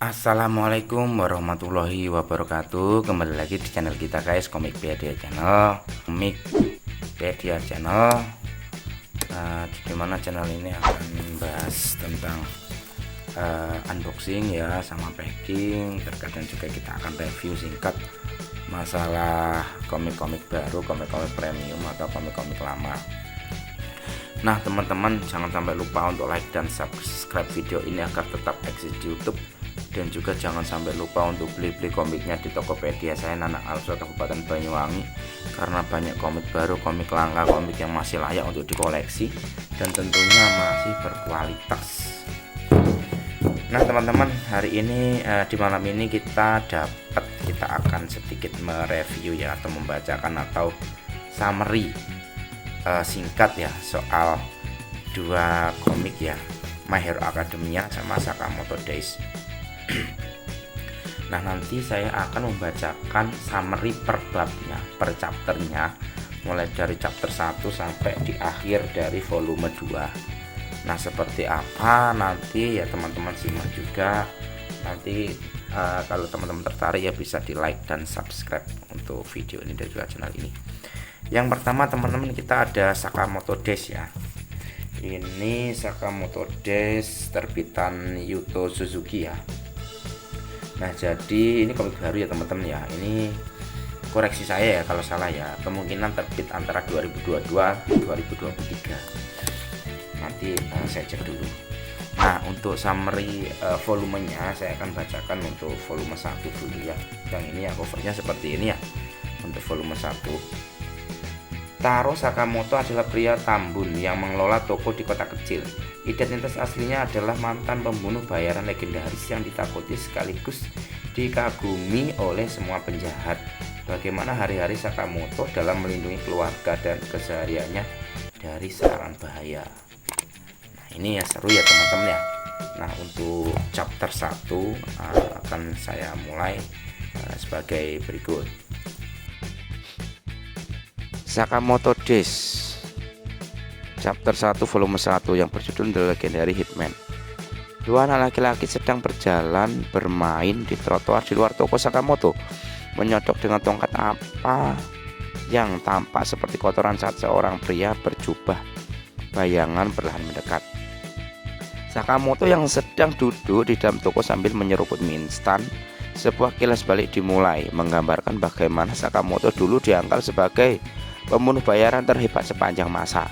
Assalamualaikum warahmatullahi wabarakatuh. Kembali lagi di channel kita guys, Komikpedia Channel. Komikpedia Channel, dimana channel ini akan membahas tentang unboxing ya, sama packing. Terkadang juga kita akan review singkat masalah komik-komik baru, komik-komik premium atau komik-komik lama. Nah teman-teman, jangan sampai lupa untuk like dan subscribe video ini agar tetap eksis di YouTube. Dan juga jangan sampai lupa untuk beli komiknya di Tokopedia saya, Nanang Also, Kabupaten Banyuwangi, karena banyak komik baru, komik langka, komik yang masih layak untuk dikoleksi dan tentunya masih berkualitas. Nah teman-teman, hari ini di malam ini kita akan sedikit mereview ya, atau membacakan atau summary singkat ya soal dua komik ya, My Hero Academia sama Sakamoto Days. Nah nanti saya akan membacakan summary per babnya, per chapternya, mulai dari chapter 1 sampai di akhir dari volume 2. Nah seperti apa nanti ya teman-teman simak juga. Nanti kalau teman-teman tertarik ya bisa di like dan subscribe untuk video ini dan juga channel ini. Yang pertama teman-teman, kita ada Sakamoto Days ya. Ini Sakamoto Days terbitan Yuto Suzuki ya. Nah jadi ini komik baru ya teman-teman ya. Ini koreksi saya ya kalau salah ya, kemungkinan terbit antara 2022-2023. Nanti saya cek dulu. Nah untuk summary volumenya saya akan bacakan untuk volume 1 dulu ya. Yang ini ya covernya seperti ini ya untuk volume 1. Taro Sakamoto adalah pria tambun yang mengelola toko di kota kecil. Identitas aslinya adalah mantan pembunuh bayaran legendaris yang ditakuti sekaligus dikagumi oleh semua penjahat. Bagaimana hari-hari Sakamoto dalam melindungi keluarga dan kesehariannya dari serangan bahaya. Nah ini ya seru ya teman-teman ya. Nah untuk chapter 1 akan saya mulai sebagai berikut. Sakamoto Days chapter 1 volume 1 yang berjudul The Legendary Hitman. Dua anak laki-laki sedang berjalan bermain di trotoar di luar toko Sakamoto, menyodok dengan tongkat apa yang tampak seperti kotoran saat seorang pria berjubah bayangan perlahan mendekat. Sakamoto yang sedang duduk di dalam toko sambil menyeruput mie instan. Sebuah kilas balik dimulai, menggambarkan bagaimana Sakamoto dulu diangkat sebagai pembunuh bayaran terhebat sepanjang masa.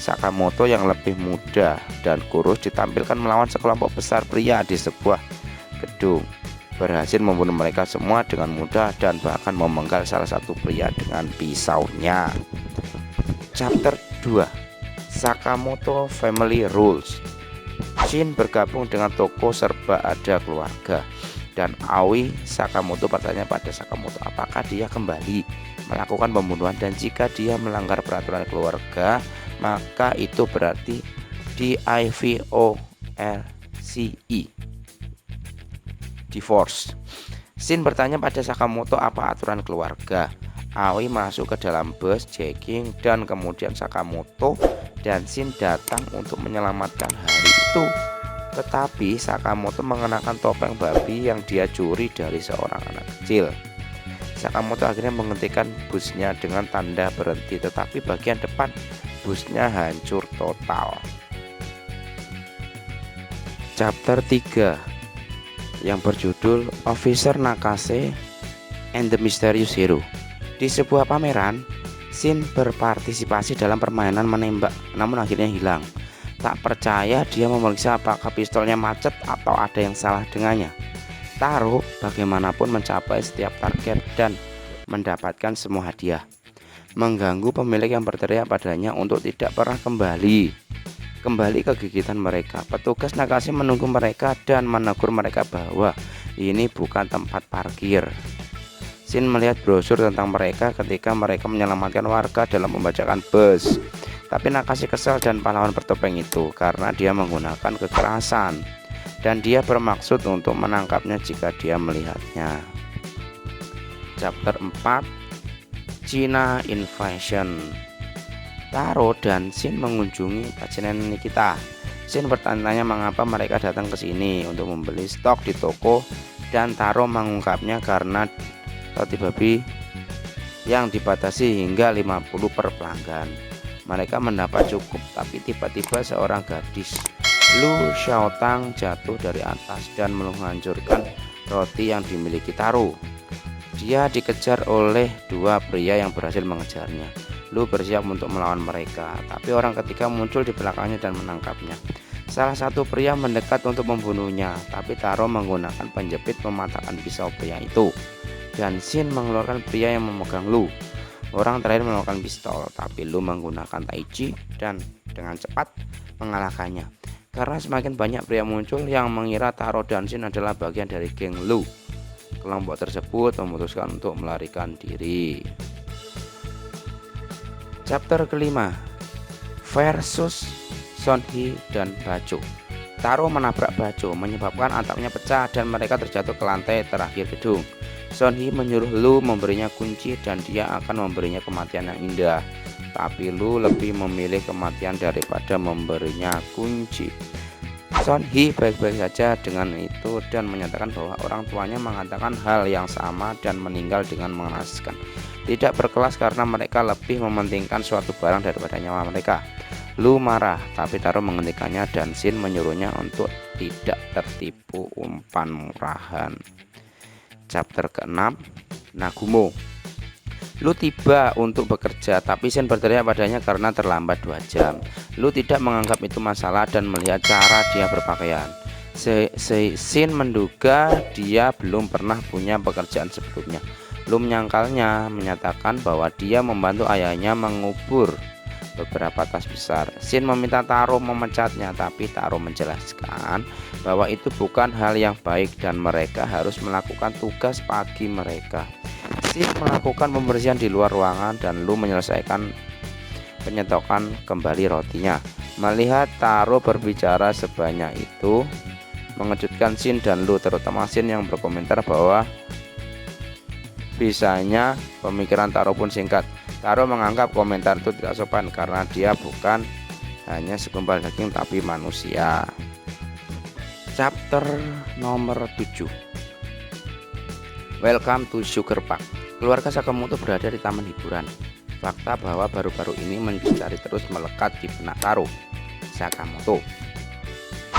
Sakamoto yang lebih muda dan kurus ditampilkan melawan sekelompok besar pria di sebuah gedung, berhasil membunuh mereka semua dengan mudah dan bahkan memenggal salah satu pria dengan pisaunya. Chapter 2, Sakamoto Family Rules. Shin bergabung dengan toko serba ada keluarga, dan Aoi Sakamoto bertanya pada Sakamoto apakah dia kembali melakukan pembunuhan, dan jika dia melanggar peraturan keluarga maka itu berarti DIVORCE, divorce. Shin bertanya pada Sakamoto apa aturan keluarga. Aoi masuk ke dalam bus jogging dan kemudian Sakamoto dan Shin datang untuk menyelamatkan hari itu. Tetapi Sakamoto mengenakan topeng babi yang dia curi dari seorang anak kecil. Sakamoto akhirnya menghentikan busnya dengan tanda berhenti, tetapi bagian depan busnya hancur total. Chapter 3 yang berjudul Officer Nakase and the Mysterious Hero. Di sebuah pameran, Shin berpartisipasi dalam permainan menembak, namun akhirnya hilang. Tak percaya, dia memeriksa apakah pistolnya macet atau ada yang salah dengannya. Taro bagaimanapun mencapai setiap target dan mendapatkan semua hadiah, mengganggu pemilik yang berteriak padanya untuk tidak pernah kembali ke gigitan mereka. Petugas Nakase menunggu mereka dan menegur mereka bahwa ini bukan tempat parkir. Shin melihat brosur tentang mereka ketika mereka menyelamatkan warga dalam membacakan bus. Tapi Nakashi kesal dan pahlawan bertopeng itu karena dia menggunakan kekerasan, dan dia bermaksud untuk menangkapnya jika dia melihatnya. Chapter 4, China Invasion. Taro dan Shin mengunjungi Pacinan Nikita. Shin bertanya mengapa mereka datang ke sini untuk membeli stok di toko, dan Taro mengungkapnya karena roti babi yang dibatasi hingga 50 per pelanggan. Mereka mendapat cukup, tapi tiba-tiba seorang gadis, Lu Xiaotang, jatuh dari atas dan menghancurkan roti yang dimiliki Taro. Dia dikejar oleh dua pria yang berhasil mengejarnya. Lu bersiap untuk melawan mereka, tapi orang ketiga muncul di belakangnya dan menangkapnya. Salah satu pria mendekat untuk membunuhnya, tapi Taro menggunakan penjepit mematahkan pisau pria itu, dan Shin mengeluarkan pria yang memegang Lu. Orang terakhir melakukan pistol, tapi Lu menggunakan Taichi dan dengan cepat mengalahkannya. Karena semakin banyak pria muncul yang mengira Taro dan Shin adalah bagian dari geng Lu, kelompok tersebut memutuskan untuk melarikan diri. Chapter kelima, versus Sonhee dan Bacho. Taro menabrak Bacho, menyebabkan atapnya pecah dan mereka terjatuh ke lantai terakhir gedung. Sonhee menyuruh Lu memberinya kunci dan dia akan memberinya kematian yang indah. Tapi Lu lebih memilih kematian daripada memberinya kunci. Sonhee baik-baik saja dengan itu dan menyatakan bahwa orang tuanya mengatakan hal yang sama dan meninggal dengan mengenaskan. Tidak berkelas karena mereka lebih mementingkan suatu barang daripada nyawa mereka. Lu marah, tapi Taro menghentikannya dan Shin menyuruhnya untuk tidak tertipu umpan murahan. Chapter ke-6, Nagumo. Lu tiba untuk bekerja, tapi Shin berteriak padanya karena terlambat 2 jam. Lu tidak menganggap itu masalah dan melihat cara dia berpakaian. Shin menduga dia belum pernah punya pekerjaan sebelumnya. Lu menyangkalnya, menyatakan bahwa dia membantu ayahnya mengubur beberapa tas besar. Shin meminta Taro memecatnya, tapi Taro menjelaskan bahwa itu bukan hal yang baik dan mereka harus melakukan tugas pagi mereka. Shin melakukan pembersihan di luar ruangan dan Lu menyelesaikan penyetokan kembali rotinya. Melihat Taro berbicara sebanyak itu mengejutkan Shin dan Lu, terutama Shin yang berkomentar bahwa bisanya pemikiran Taro pun singkat. Taro menganggap komentar itu tidak sopan karena dia bukan hanya segumpal daging tapi manusia. Chapter nomor 7, Welcome to Sugar Park. Keluarga Sakamoto berada di taman hiburan. Fakta bahwa baru-baru ini mencari terus melekat di benak Taro Sakamoto.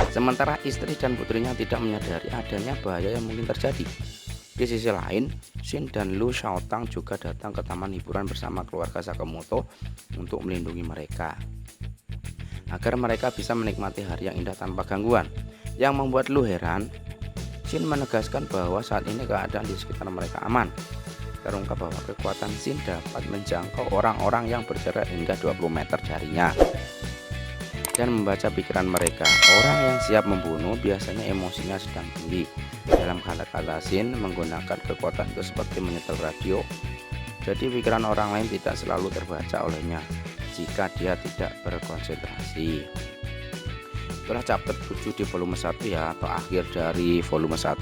Sementara istri dan putrinya tidak menyadari adanya bahaya yang mungkin terjadi. Di sisi lain, Shin dan Lu Xiaotang juga datang ke taman hiburan bersama keluarga Sakamoto untuk melindungi mereka, agar mereka bisa menikmati hari yang indah tanpa gangguan. Yang membuat Lu heran, Shin menegaskan bahwa saat ini keadaan di sekitar mereka aman. Terungkap bahwa kekuatan Shin dapat menjangkau orang-orang yang berjarak hingga 20 meter darinya dan membaca pikiran mereka. Orang yang siap membunuh biasanya emosinya sedang tinggi. Dalam kata-kata Shin, menggunakan kekuatan itu seperti menyetel radio. Jadi pikiran orang lain tidak selalu terbaca olehnya jika dia tidak berkonsentrasi. Itulah chapter 7 di volume 1 ya, atau akhir dari volume 1.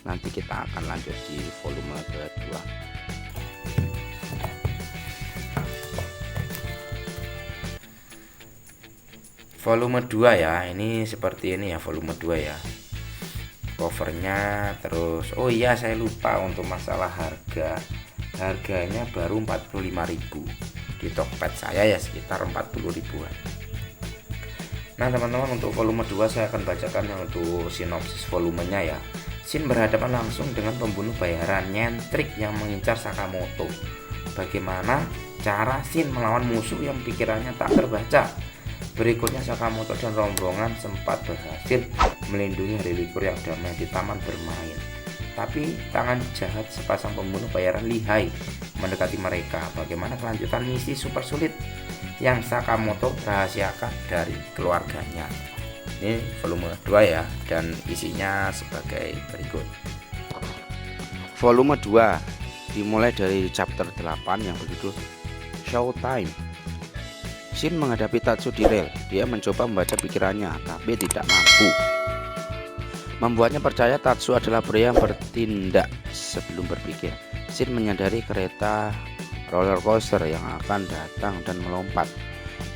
Nanti kita akan lanjut di volume kedua. Volume 2 ya, ini seperti ini ya, volume 2 ya covernya. Terus oh iya, saya lupa untuk masalah harganya baru 45.000 di Tokped saya ya, sekitar 40 ribuan. Nah teman-teman, untuk volume 2 saya akan bacakan yang untuk sinopsis volumenya ya. Shin berhadapan langsung dengan pembunuh bayaran nyentrik yang mengincar Sakamoto. Bagaimana cara Shin melawan musuh yang pikirannya tak terbaca? Berikutnya Sakamoto dan rombongan sempat berhasil melindungi hari libur yang damai di taman bermain. Tapi tangan jahat sepasang pembunuh bayaran lihai mendekati mereka. Bagaimana kelanjutan misi super sulit yang Sakamoto rahasiakan dari keluarganya? Ini volume 2 ya, dan isinya sebagai berikut. Volume 2, Dimulai dari chapter 8 yang berjudul Showtime. Shin menghadapi Tatsu di rel. Dia mencoba membaca pikirannya, tapi tidak mampu. Membuatnya percaya Tatsu adalah pria yang bertindak sebelum berpikir. Shin menyadari kereta roller coaster yang akan datang dan melompat.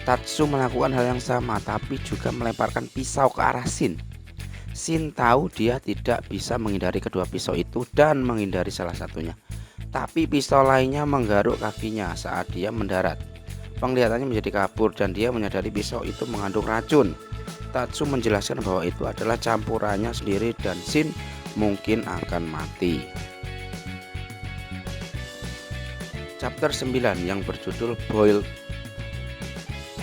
Tatsu melakukan hal yang sama, tapi juga melemparkan pisau ke arah Shin. Shin tahu dia tidak bisa menghindari kedua pisau itu dan menghindari salah satunya. Tapi pisau lainnya menggaruk kakinya saat dia mendarat. Penglihatannya menjadi kabur dan dia menyadari pisau itu mengandung racun. Tatsu menjelaskan bahwa itu adalah campurannya sendiri dan Shin mungkin akan mati. Chapter 9 yang berjudul Boiled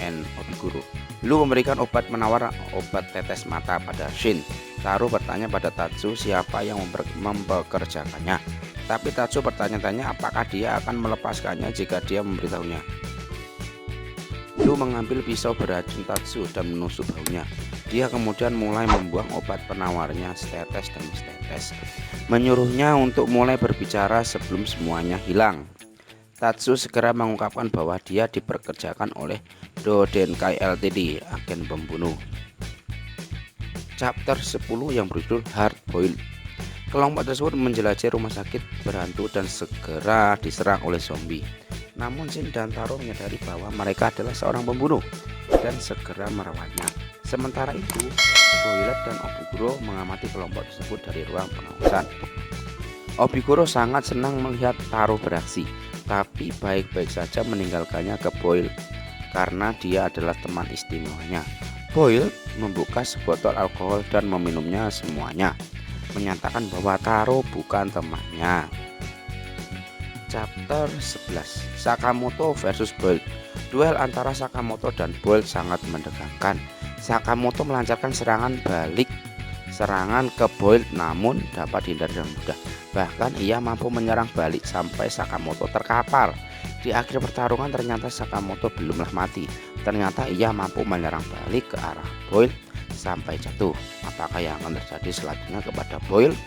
and Obiguro. Lu memberikan obat menawar obat tetes mata pada Shin. Taro bertanya pada Tatsu siapa yang mempekerjakannya. Tapi Tatsu bertanya-tanya apakah dia akan melepaskannya jika dia memberitahunya. Lu mengambil pisau beracun Tatsu dan menusuk bahunya. Dia kemudian mulai membuang obat penawarnya setetes demi setetes, menyuruhnya untuk mulai berbicara sebelum semuanya hilang. Tatsu segera mengungkapkan bahwa dia dipekerjakan oleh Dodenkai Ltd, agen pembunuh. Chapter 10 yang berjudul Hard Boiled. Kelompok tersebut menjelajahi rumah sakit berhantu dan segera diserang oleh zombie. Namun Shin dan Taro menyadari bahwa mereka adalah seorang pembunuh dan segera merawatnya. Sementara itu, Boiled dan Obiguro mengamati kelompok tersebut dari ruang pengawasan. Obiguro sangat senang melihat Taro beraksi, tapi baik-baik saja meninggalkannya ke Boiled karena dia adalah teman istimewanya. Boiled membuka sebotol alkohol dan meminumnya semuanya, menyatakan bahwa Taro bukan temannya. Chapter 11 Sakamoto versus Boiled. Duel antara Sakamoto dan Boiled sangat menegangkan. Sakamoto melancarkan serangan ke Boiled namun dapat dihindari dengan mudah. Bahkan ia mampu menyerang balik sampai Sakamoto terkapar. Di akhir pertarungan ternyata Sakamoto belumlah mati. Ternyata ia mampu menyerang balik ke arah Boiled sampai jatuh. Apakah yang akan terjadi selanjutnya kepada Boiled?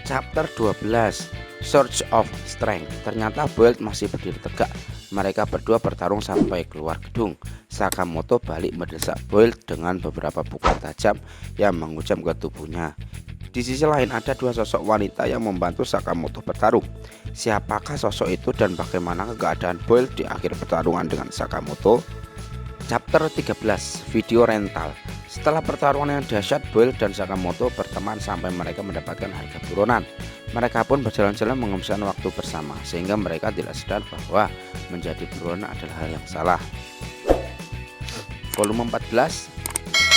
Chapter 12 Surge of Strength. Ternyata Boiled masih berdiri tegak. Mereka berdua bertarung sampai keluar gedung. Sakamoto balik mendesak Boiled dengan beberapa pukulan tajam yang menghujam ke tubuhnya. Di sisi lain ada dua sosok wanita yang membantu Sakamoto bertarung. Siapakah sosok itu dan bagaimana keadaan Boiled di akhir pertarungan dengan Sakamoto? Chapter 13 Video Rental. Setelah pertarungan yang dahsyat, Boiled dan Sakamoto berteman sampai mereka mendapatkan harga buronan. Mereka pun berjalan-jalan menghabiskan waktu bersama sehingga mereka tidak sadar bahwa menjadi buronan adalah hal yang salah. Volume 14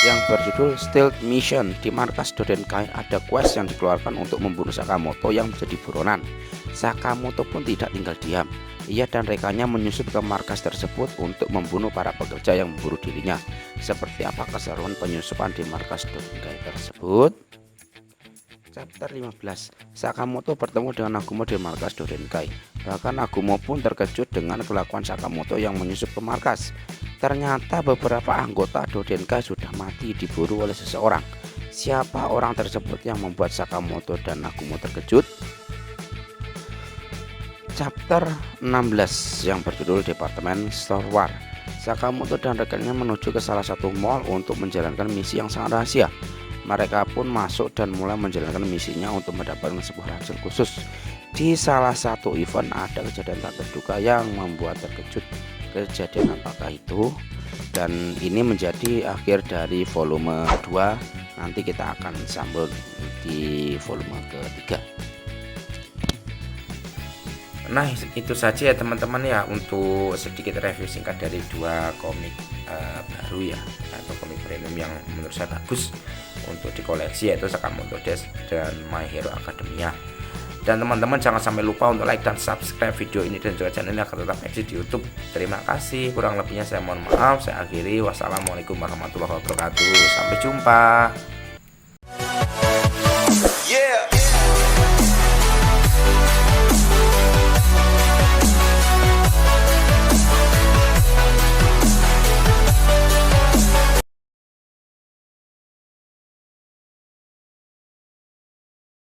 yang berjudul Stealth Mission. Di markas Dodenkai ada quest yang dikeluarkan untuk membunuh Sakamoto yang menjadi buronan. Sakamoto pun tidak tinggal diam. Ia dan rekannya menyusup ke markas tersebut untuk membunuh para pekerja yang memburu dirinya. Seperti apa keseruan penyusupan di markas Dodenkai tersebut? Chapter 15 Sakamoto bertemu dengan Nagumo di markas Dodenkai. Bahkan Nagumo pun terkejut dengan kelakuan Sakamoto yang menyusup ke markas. Ternyata beberapa anggota Dodenkai sudah mati diburu oleh seseorang. Siapa orang tersebut yang membuat Sakamoto dan Nagumo terkejut? Chapter 16 yang berjudul Departemen Store War. Sakamoto dan rekannya menuju ke salah satu mall untuk menjalankan misi yang sangat rahasia. Mereka pun masuk dan mulai menjalankan misinya untuk mendapatkan sebuah ransel khusus. Di salah satu event ada kejadian tak terduga yang membuat terkejut. Kejadian apakah itu? Dan ini menjadi akhir dari volume 2. Nanti kita akan sambung di volume ketiga. Nah itu saja ya teman-teman ya untuk sedikit review singkat dari dua komik baru ya, atau komik premium yang menurut saya bagus untuk dikoleksi, yaitu Sakamoto Days dan My Hero Academia. Dan teman-teman jangan sampai lupa untuk like dan subscribe video ini dan juga channel ini agar tetap eksis di YouTube. Terima kasih, kurang lebihnya saya mohon maaf. Saya akhiri, wassalamualaikum warahmatullahi wabarakatuh, sampai jumpa. Yeah.